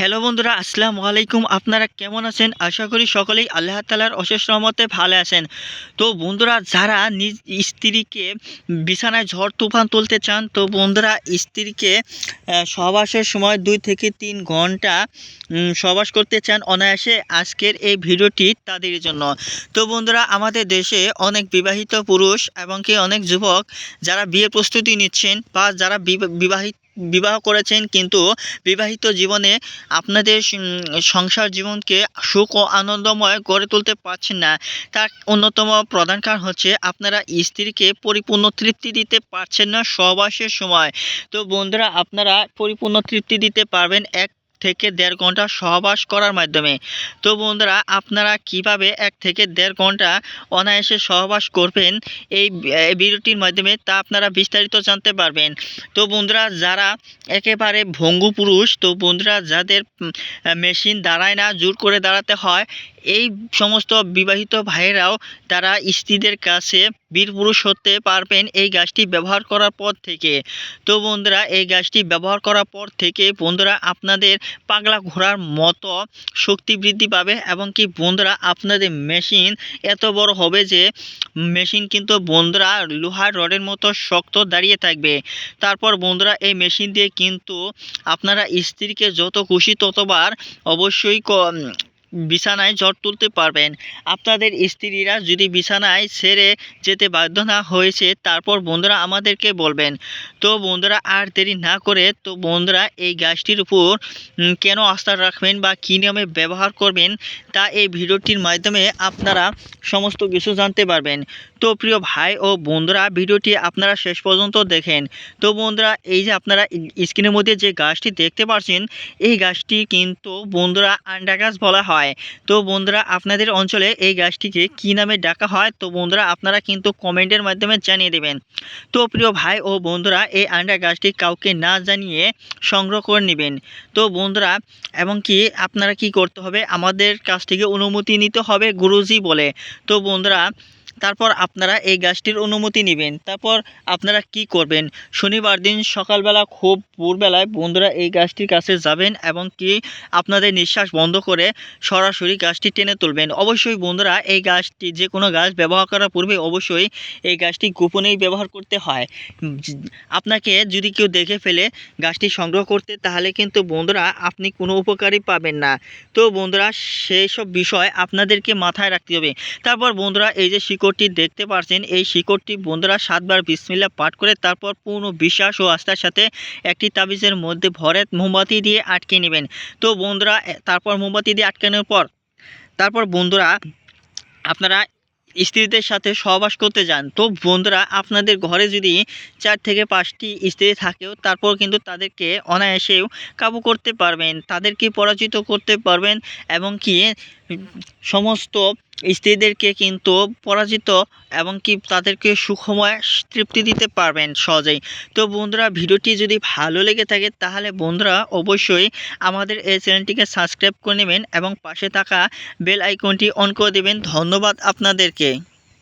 Hello বন্ধুরা, আসসালামু আলাইকুম। আপনারা কেমন আছেন? আশা করি সকলেই আল্লাহ তাআলার অশেষ রহমতে ভালো আছেন। তো বন্ধুরা, যারা নিজ স্ত্রীকে বিছানায় ঝড় তুফান তুলতে চান, তো বন্ধুরা স্ত্রীকে সহবাসের সময় 2 থেকে 3 ঘন্টা সহবাস করতে চান অনায়াসে, আজকের এই ভিডিওটি তাদের জন্য। তো বন্ধুরা, আমাদের দেশে অনেক বিবাহিত পুরুষ এবং কি অনেক যুবক যারা বিয়ের প্রস্তুতি নিচ্ছেন বা যারা বিবাহ করেছেন কিন্তু বিবাহিত জীবনে আপনাদের সংসার জীবনকে সুখ ও আনন্দময় গড়ে তুলতে পারছেন না। তার অন্যতম প্রধান কারণ হচ্ছে আপনারা স্ত্রীকে পরিপূর্ণ তৃপ্তি দিতে পারছেন না সহবাসের সময়। তো বন্ধুরা, আপনারা পরিপূর্ণ তৃপ্তি দিতে পারবেন 1 থেকে 1.5 ঘন্টা সহবাস করার মাধ্যমে। তো বন্ধুরা, আপনারা কিভাবে 1 থেকে 1.5 ঘন্টা অনায়াসে সহবাস করবেন এই ভিডিওটির মাধ্যমে তা আপনারা বিস্তারিত জানতে পারবেন। তো বন্ধুরা, যারা একেবারে ভঙ্গু পুরুষ, তো বন্ধুরা যাদের মেশিন দাঁড়ায় না, জোর করে দাঁড়াতে হয়, এই সমস্ত বিবাহিত ভাইয়েরাও তারা স্ত্রীদের কাছে বীর পুরুষ হতে পারবেন এই গাছটি ব্যবহার করার পর থেকে। তো বন্ধুরা, এই গাছটি ব্যবহার করার পর থেকে বন্ধুরা আপনাদের পাগলা ঘোড়ার মতো শক্তি বৃদ্ধি পাবে এবং কি বন্ধুরা আপনাদের মেশিন এত বড় হবে যে মেশিন কিন্তু বন্ধুরা লোহার রডের মতো শক্ত দাঁড়িয়ে থাকবে। তারপর বন্ধুরা এই মেশিন দিয়ে কিন্তু আপনারা স্ত্রীকে যত খুশি ততবার অবশ্যই বিছানায় ঝড় তুলতে পারবেন। আপনাদের স্ত্রীরা যদি বিছানায় ছেড়ে যেতে বাধ্য না হয়েছে, তারপর বন্ধুরা আমাদেরকে বলবেন। তো বন্ধুরা আর দেরি না করে, তো বন্ধুরা এই গাছটির উপর কেন আস্থা রাখবেন বা কী নিয়মে ব্যবহার করবেন তা এই ভিডিওটির মাধ্যমে আপনারা সমস্ত কিছু জানতে পারবেন। তো প্রিয় ভাই ও বন্ধুরা, ভিডিওটি আপনারা শেষ পর্যন্ত দেখেন। তো বন্ধুরা, এই যে আপনারা স্ক্রিনের মধ্যে যে গাছটি দেখতে পাচ্ছেন, এই গাছটি কিন্তু বন্ধুরা আন্ডা গাছ বলা হয়। তো বন্ধুরা আপনাদের অঞ্চলে এই গাছটিকে কী নামে ডাকা হয়, তো বন্ধুরা আপনারা কিন্তু কমেন্টের মাধ্যমে জানিয়ে দেবেন। তো প্রিয় ভাই ও বন্ধুরা, এই আন্ডা গাছটি কাউকে না জানিয়ে সংগ্রহ করে নেবেন। তো বন্ধুরা, এবং কি আপনারা কি করতে হবে, আমাদের কাছ থেকে অনুমতি নিতে হবে গুরুজি বলে। তো বন্ধুরা তারপর আপনারা এই গাছটির অনুমতি নেবেন। তারপর আপনারা কি করবেন, শনিবার দিন সকালবেলা খুব ভোরবেলায় বন্ধুরা এই গাছটির কাছে যাবেন এবং কি আপনাদের নিঃশ্বাস বন্ধ করে সরাসরি গাছটি টেনে তুলবেন। অবশ্যই বন্ধুরা এই গাছটি যে কোনো গাছ ব্যবহার করার পূর্বে অবশ্যই এই গাছটি গোপনেই ব্যবহার করতে হয়। আপনাকে যদি কেউ দেখে ফেলে গাছটি সংগ্রহ করতে, তাহলে কিন্তু বন্ধুরা আপনি কোনো উপকারই পাবেন না। তো বন্ধুরা সেই সব বিষয় আপনাদেরকে মাথায় রাখতে হবে। তারপর বন্ধুরা এই যে শিকড়টি দেখতে পাচ্ছেন, এই শিকড়টি বন্ধুরা 7 বার বিসমিল্লাহ পাঠ করে তারপর পূর্ণ বিশ্বাস ও আস্থার সাথে একটি তাবিজের মধ্যে ভরে মোমবাতি দিয়ে আটকে নেবেন। তো বন্ধুরা তারপর মোমবাতি দিয়ে আটকানোর পর তারপর বন্ধুরা আপনারা স্ত্রীদের সাথে সহবাস করতে যান। তো বন্ধুরা আপনাদের ঘরে যদি 4 থেকে 5টি স্ত্রী থাকেও, তারপর কিন্তু তাদেরকে অনায়াসেও কাবু করতে পারবেন, তাদেরকে পরাজিত করতে পারবেন এবং কি সমস্ত স্ত্রীদেরকে কিন্তু পরাজিত এবং কি তাদেরকে সুখময় তৃপ্তি দিতে পারবেন সহজেই। তো বন্ধুরা ভিডিওটি যদি ভালো লেগে থাকে, তাহলে বন্ধুরা অবশ্যই আমাদের এই চ্যানেলটিকে সাবস্ক্রাইব করে নেবেন এবং পাশে থাকা বেল আইকনটি অন করে দেবেন। ধন্যবাদ আপনাদেরকে।